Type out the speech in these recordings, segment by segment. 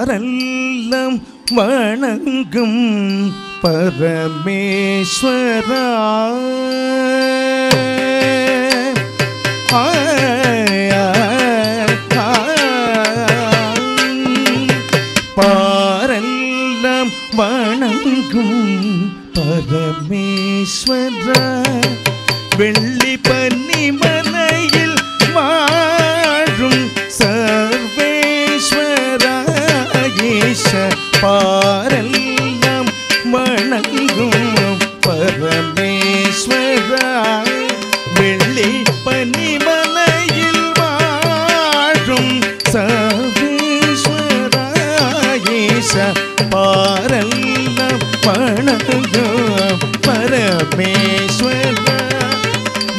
பாரெல்லாம் வணங்கும் பரமேஸ்வரா பாரெல்லாம் வணங்கும் பரமேஸ்வரா வெள்ளி பன்னிமலையில் வாழும் சர்வேஸ்வரா ஈச பாரெல்லாம் வணங்கும் பரமேஸ்வரா வெள்ளி பன்னிமலையில் வாழும் சர்வேஸ்வரா ஈச பாரெல்லாம் வணங்கும் பரமேஸ்வரா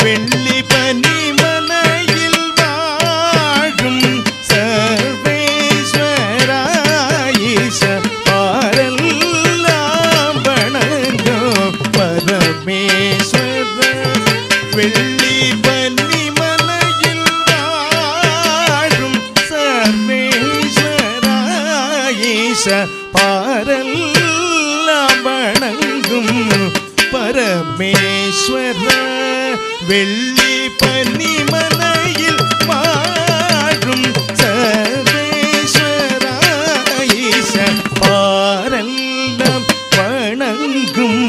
வெள்ளி பனிமலையில் வாழும் சர்வேஸ்வரா ஈச பாரெல்லாம் வணங்கும் பரமேஸ்வரா வெள்ளி பனிமலையில் வாழும் சர்வேஸ்வரா ஈச பாரெல்லாம் வணங்கும் பரமேஸ்வரா வெள்ளி பனிமலையில் வாழும் சர்வேஸ்வரா ஈச பாரெல்லாம் வணங்கும்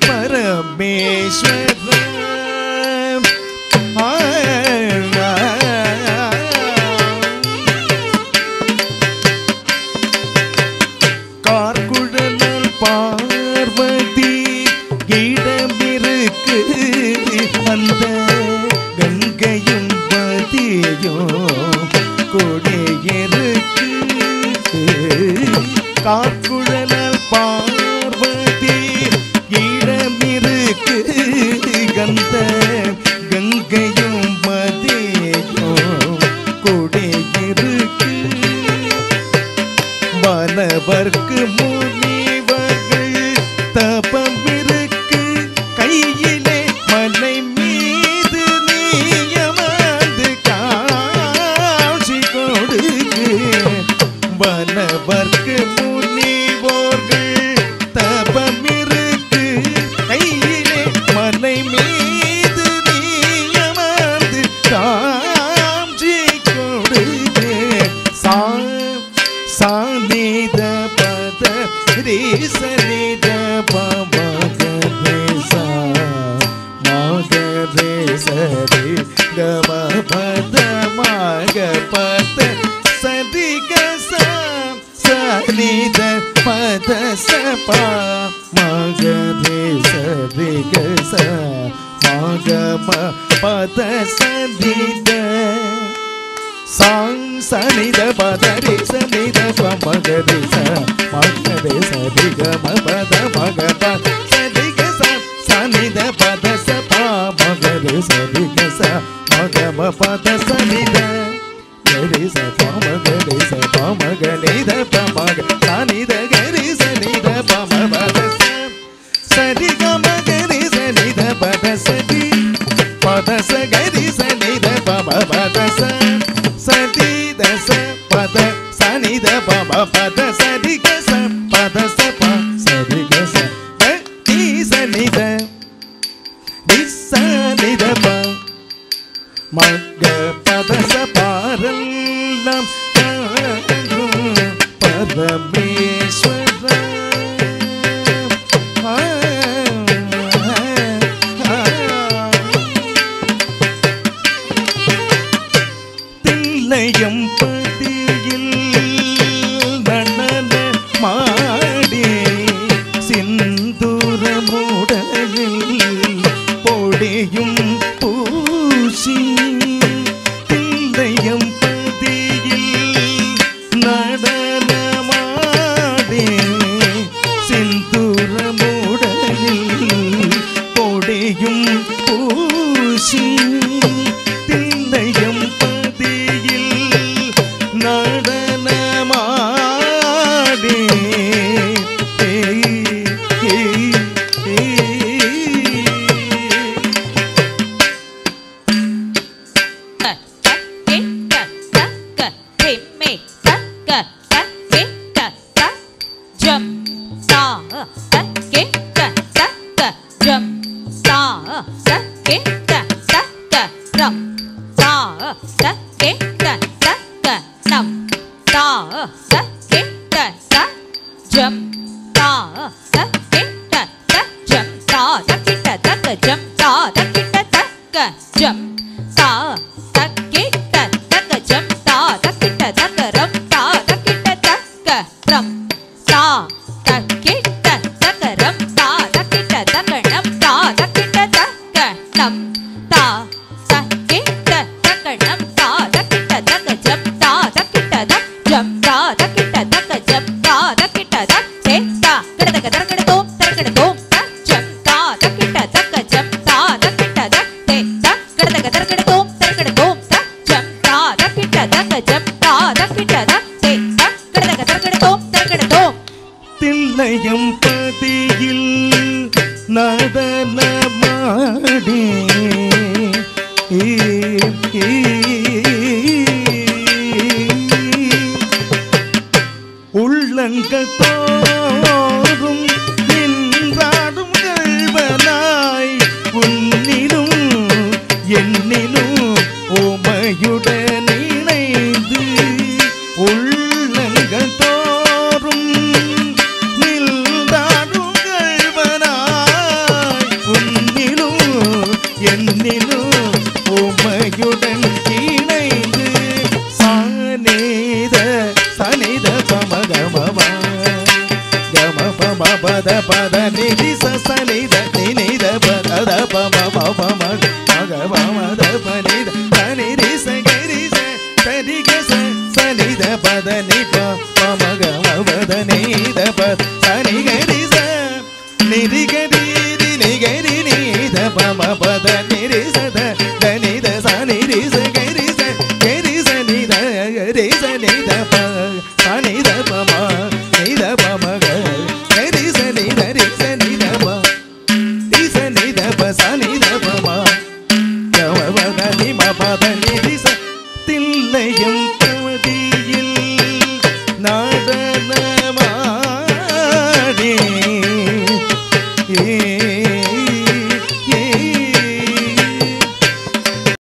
பரமேஸ்வரா கார்குழலால் பார்வதி இடமிருக்கு அந்த கங்கையும் பதியும் கொடியிருக்கு கார்குழலால் பார்வதி இடமிருக்கு அந்த கங்கையும் பதியும் கொடியிருக்கு வானவர்க்கு முனிவர்கள் தபம் இருக்கு கையிலே மலை மீது நீயமர்ந்து காட்சி கொடுக்கு வானவர்க்கு முனிவோர்கள் தபம் இருக்கு கையிலே மலை மீது நீயமர்ந்து காட்சி கொடுக்கு சானித பத ரீசனித பமகரேசா மகரேசரி கம பத மக பத சரி கசா சனித பத சபா மகரேசரி கசா மகம பத சனித சாங் சனித பதரி சனித பமகரிச மகரிச திகம பத மகப சதிகச சனித பத சப மகரிச திகச மகம பத சனித கரிச பமகரிச பமகனித பமக சனித கரிச நித பம பத சதிகம கரிச நித பத சதி பத சகரிச நித பம பத சதி தச பத சனித பம பத சதி கச பத சப சதி கச தி சனித திச நித ப மக பத சபாரெல்லாம் பரமேஸ்வரா தில்லையம் பதியில் நடன மாடி சிந்தூரமுடலில் பொடியும் பூசி தில்லையம் பதியில் நடனமாடி சிந்தூரமுடலில் பொடியும் பூசி தில்லையம் பதியில் த கே த த க நம் தா த கே த த ஜம் தா த கே த த ஜம் தா த கே த த க ஜம் தா த கே த த க ஜம் தா த கே த த க ஜம் தா த கே த த க ரம் தா த கே த த க ரம் தா த கே த த க ரம் தா த கே த த க நம் தா த கே த த க நம் தா த கே த த க நம் தா த கே த த க ஜம் தா த கே த த ஜம் தா த கே த த க ஜம் தா த கே த த தே தா கட த க தர கட தோம் தர கட தோம் த ஜம் தா த கே த த க ஜம் தா த கே த த தே தா கட த க தர கட தோம் தர கட தோம் த ஜம் தா த கே த த க ஜம் தா த கே த த தே தா கட த க தர கட தோம் தர கட தோம் தில்லையும் பதியில் நடனமாடி உள்ளங்கள் தோறும் நின்றாடும் கள்வனாய் உன்னிலும் என்னிலும் உமையுடன் இணைந்து உள்ளங்கள் தோறும் நின்றாடும் கள்வனாய் உன்னிலும் என்னிலும் உமையுடன் இணைந்து சானேத சனித பமகமமா கம பம பத பத நிதி சனித நினித பத பம பம மகமத பனித சனிதி சகரி சரிக சனித பத நிப பமகமத நித